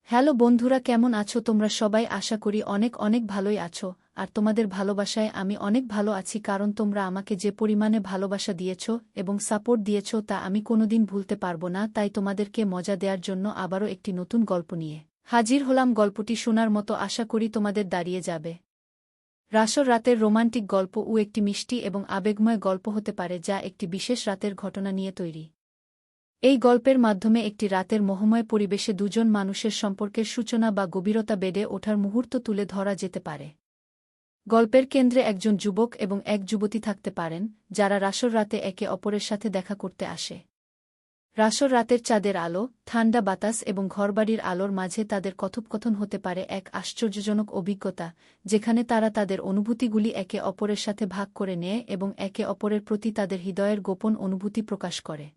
Hello বন্ধুরা, কেমন আছো তোমরা সবাই? আশা করি অনেক অনেক ভালোই আছো। আর তোমাদের ভালোবাসায় আমি অনেক ভালো আছি, কারণ তোমরা আমাকে যে পরিমাণে ভালোবাসা দিয়েছ এবং সাপোর্ট দিয়েছ তা আমি কোনোদিন ভুলতে পারবো না। তাই তোমাদেরকে মজা দেওয়ার জন্য আবারও একটি নতুন গল্প নিয়ে হাজির হলাম। গল্পটি শোনার মতো আশা করি তোমাদের দাঁড়িয়ে যাবে। রাসর রাতের রোমান্টিক গল্প একটি মিষ্টি এবং আবেগময় গল্প হতে পারে, যা একটি বিশেষ রাতের ঘটনা নিয়ে তৈরি। এই গল্পের মাধ্যমে একটি রাতের মোহময় পরিবেশে দুজন মানুষের সম্পর্কের সূচনা বা গভীরতা বেড়ে ওঠার মুহূর্ত তুলে ধরা যেতে পারে। গল্পের কেন্দ্রে একজন যুবক এবং এক যুবতী থাকতে পারেন, যারা রাসর রাতে একে অপরের সাথে দেখা করতে আসে। রাসর রাতের চাঁদের আলো, ঠান্ডা বাতাস এবং ঘরবাড়ির আলোর মাঝে তাদের কথোপকথন হতে পারে এক আশ্চর্যজনক অভিজ্ঞতা, যেখানে তারা তাদের অনুভূতিগুলি একে অপরের সাথে ভাগ করে নেয় এবং একে অপরের প্রতি তাদের হৃদয়ের গোপন অনুভূতি প্রকাশ করে।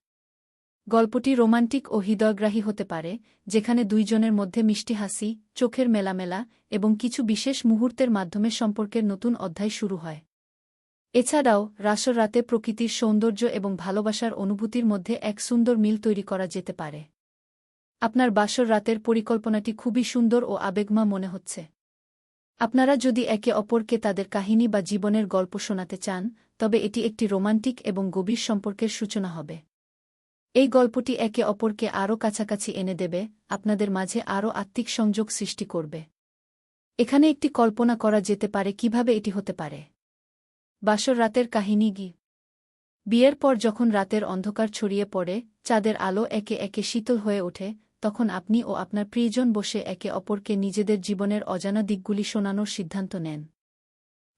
গল্পটি রোমান্টিক ও হৃদয়গ্রাহী হতে পারে, যেখানে দুইজনের মধ্যে মিষ্টি হাসি, চোখের মেলামেলা এবং কিছু বিশেষ মুহূর্তের মাধ্যমে সম্পর্কের নতুন অধ্যায় শুরু হয়। এছাড়াও রাসর রাতে প্রকৃতির সৌন্দর্য এবং ভালোবাসার অনুভূতির মধ্যে এক সুন্দর মিল তৈরি করা যেতে পারে। আপনার বাসর রাতের পরিকল্পনাটি খুবই সুন্দর ও আবেগমা মনে হচ্ছে। আপনারা যদি একে অপরকে তাদের কাহিনী বা জীবনের গল্প শোনাতে চান, তবে এটি একটি রোমান্টিক এবং গভীর সম্পর্কের সূচনা হবে। এই গল্পটি একে অপরকে আরও কাছাকাছি এনে দেবে, আপনাদের মাঝে আরও আত্মিক সংযোগ সৃষ্টি করবে। এখানে একটি কল্পনা করা যেতে পারে কিভাবে এটি হতে পারে। বাসর রাতের কাহিনী বিয়ের পর যখন রাতের অন্ধকার ছড়িয়ে পড়ে, চাঁদের আলো একে একে শীতল হয়ে ওঠে, তখন আপনি ও আপনার প্রিয়জন বসে একে অপরকে নিজেদের জীবনের অজানা দিকগুলি শোনানোর সিদ্ধান্ত নেন।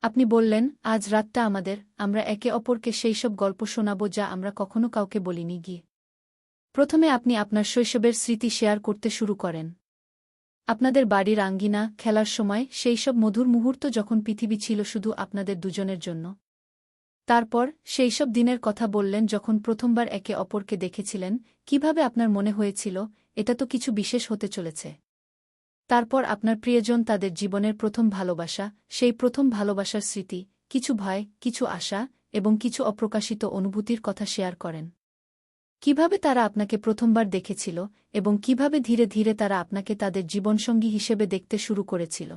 আপনি বললেন, আজ রাতটা আমাদের, আমরা একে অপরকে সেই সব গল্প শোনাব যা আমরা কখনো কাউকে বলিনি। প্রথমে আপনি আপনার শৈশবের স্মৃতি শেয়ার করতে শুরু করেন। আপনাদের বাড়ির আঙ্গিনা, খেলার সময়, সেই সব মধুর মুহূর্ত যখন পৃথিবী ছিল শুধু আপনাদের দুজনের জন্য। তারপর সেই সব দিনের কথা বললেন যখন প্রথমবার একে অপরকে দেখেছিলেন, কিভাবে আপনার মনে হয়েছিল এটা তো কিছু বিশেষ হতে চলেছে। তারপর আপনার প্রিয়জন তাদের জীবনের প্রথম ভালোবাসা, সেই প্রথম ভালোবাসার স্মৃতি, কিছু ভয়, কিছু আশা এবং কিছু অপ্রকাশিত অনুভূতির কথা শেয়ার করেন। কিভাবে তারা আপনাকে প্রথমবার দেখেছিল এবং কিভাবে ধীরে ধীরে তারা আপনাকে তাদের জীবনসঙ্গী হিসেবে দেখতে শুরু করেছিল।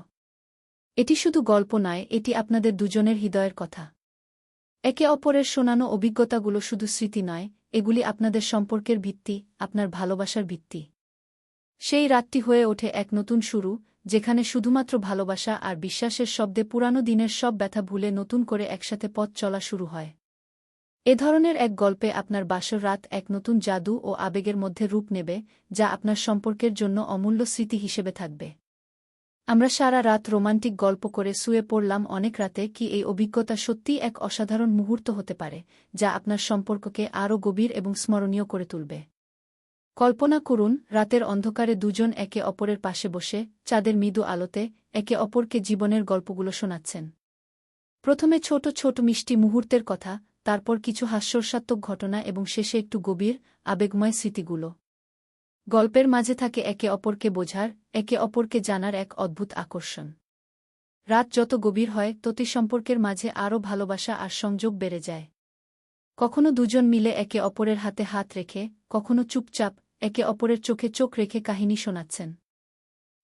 এটি শুধু গল্প নয়, এটি আপনাদের দুজনের হৃদয়ের কথা। একে অপরের শোনানো অভিজ্ঞতাগুলো শুধু স্মৃতি নয়, এগুলি আপনাদের সম্পর্কের ভিত্তি, আপনার ভালোবাসার ভিত্তি। সেই রাতটি হয়ে ওঠে এক নতুন শুরু, যেখানে শুধুমাত্র ভালোবাসা আর বিশ্বাসের শব্দে পুরানো দিনের সব ব্যথা ভুলে নতুন করে একসাথে পথ চলা শুরু হয়। এ ধরনের এক গল্পে আপনার বাসর রাত এক নতুন জাদু ও আবেগের মধ্যে রূপ নেবে, যা আপনার সম্পর্কের জন্য অমূল্য স্মৃতি হিসেবে থাকবে। আমরা সারা রাত রোমান্টিক গল্প করে শুয়ে পড়লাম, অনেক রাতে কি এই অভিজ্ঞতা সত্যিই এক অসাধারণ মুহূর্ত হতে পারে, যা আপনার সম্পর্ককে আরও গভীর এবং স্মরণীয় করে তুলবে। কল্পনা করুন, রাতের অন্ধকারে দুজন একে অপরের পাশে বসে, চাঁদের মৃদু আলোতে একে অপরকে জীবনের গল্পগুলো শোনাচ্ছেন। প্রথমে ছোট ছোট মিষ্টি মুহূর্তের কথা, তারপর কিছু হাস্যরসাত্মক ঘটনা এবং শেষে একটু গভীর, আবেগময় স্মৃতিগুলো। গল্পের মাঝে থাকে একে অপরকে বোঝার, একে অপরকে জানার এক অদ্ভুত আকর্ষণ। রাত যত গভীর হয় ততই সম্পর্কের মাঝে আরও ভালোবাসা আর সংযোগ বেড়ে যায়। কখনো দুজন মিলে একে অপরের হাতে হাত রেখে, কখনো চুপচাপ একে অপরের চোখে চোখ রেখে কাহিনী শোনাচ্ছেন।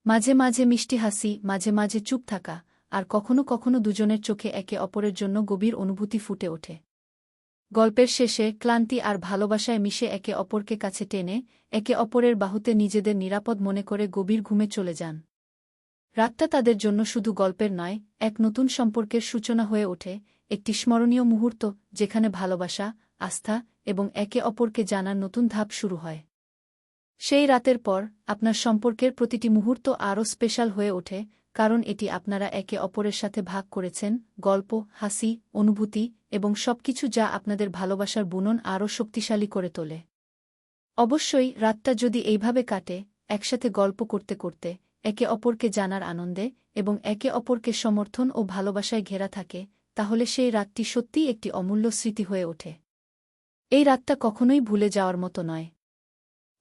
মাঝে মাঝে মিষ্টি হাসি, মাঝে মাঝে চুপ থাকা, আর কখনো কখনো দুজনের চোখে একে অপরের জন্য গভীর অনুভূতি ফুটে ওঠে। গল্পের শেষে ক্লান্তি আর ভালোবাসায় মিশে একে অপরকে কাছে টেনে, একে অপরের বাহুতে নিজেদের নিরাপদ মনে করে গভীর ঘুমে চলে যান। রাতটা তাদের জন্য শুধু গল্পের নয়, এক নতুন সম্পর্কের সূচনা হয়ে ওঠে, একটি স্মরণীয় মুহূর্ত যেখানে ভালোবাসা, আস্থা এবং একে অপরকে জানার নতুন ধাপ শুরু হয়। সেই রাতের পর আপনার সম্পর্কের প্রতিটি মুহূর্ত আরও স্পেশাল হয়ে ওঠে, কারণ এটি আপনারা একে অপরের সাথে ভাগ করেছেন, গল্প, হাসি, অনুভূতি এবং সবকিছু যা আপনাদের ভালোবাসার বুনন আরও শক্তিশালী করে তোলে। অবশ্যই রাতটা যদি এইভাবে কাটে, একসাথে গল্প করতে করতে, একে অপরকে জানার আনন্দে এবং একে অপরকে সমর্থন ও ভালোবাসায় ঘেরা থাকে, তাহলে সেই রাতটি সত্যিই একটি অমূল্য স্মৃতি হয়ে ওঠে। এই রাতটা কখনোই ভুলে যাওয়ার মতো নয়।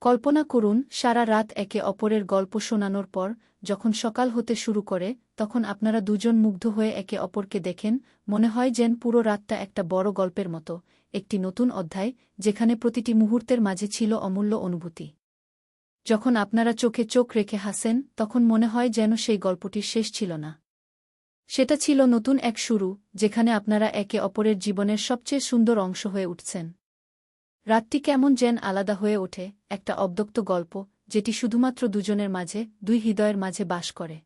কল্পনা করুন, সারা রাত একে অপরের গল্প শোনানোর পর যখন সকাল হতে শুরু করে, তখন আপনারা দুজন মুগ্ধ হয়ে একে অপরকে দেখেন, মনে হয় যেন পুরো রাতটা একটা বড় গল্পের মতো, একটি নতুন অধ্যায়, যেখানে প্রতিটি মুহূর্তের মাঝে ছিল অমূল্য অনুভূতি। যখন আপনারা চোখে চোখ রেখে হাসেন তখন মনে হয় যেন সেই গল্পটির শেষ ছিল না। সেটা ছিল নতুন এক শুরু, যেখানে আপনারা একে অপরের জীবনের সবচেয়ে সুন্দর অংশ হয়ে উঠছেন। রাতটি কেমন যেন আলাদা হয়ে ওঠে, একটা অব্যক্ত গল্প যেটি শুধুমাত্র দুজনের মাঝে, দুই হৃদয়ের মাঝে বাস করে।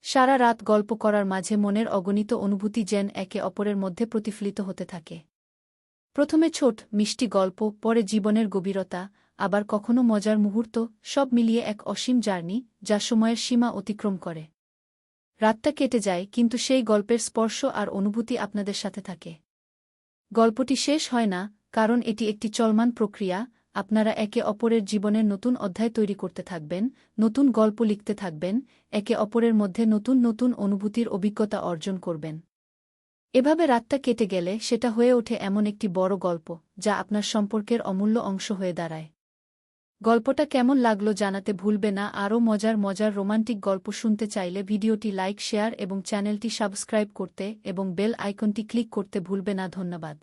সারা রাত গল্প করার মাঝে মনের অগণিত অনুভূতি যেন একে অপরের মধ্যে প্রতিফলিত হতে থাকে। প্রথমে ছোট মিষ্টি গল্প, পরে জীবনের গভীরতা, আবার কখনো মজার মুহূর্ত, সব মিলিয়ে এক অসীম জার্নি যা সময়ের সীমা অতিক্রম করে। রাতটা কেটে যায়, কিন্তু সেই গল্পের স্পর্শ আর অনুভূতি আপনাদের সাথে থাকে। গল্পটি শেষ হয় না, কারণ এটি একটি চলমান প্রক্রিয়া। আপনারা একে অপরের জীবনের নতুন অধ্যায় তৈরি করতে থাকবেন, নতুন গল্প লিখতে থাকবেন, একে অপরের মধ্যে নতুন নতুন অনুভূতির অভিজ্ঞতা অর্জন করবেন। এভাবে রাতটা কেটে গেলে সেটা হয়ে ওঠে এমন একটি বড় গল্প যা আপনার সম্পর্কের অমূল্য অংশ হয়ে দাঁড়ায়। গল্পটা কেমন লাগলো জানাতে ভুলবে না। আরও মজার মজার রোমান্টিক গল্প শুনতে চাইলে ভিডিওটি লাইক, শেয়ার এবং চ্যানেলটি সাবস্ক্রাইব করতে এবং বেল আইকনটি ক্লিক করতে ভুলবে না। ধন্যবাদ।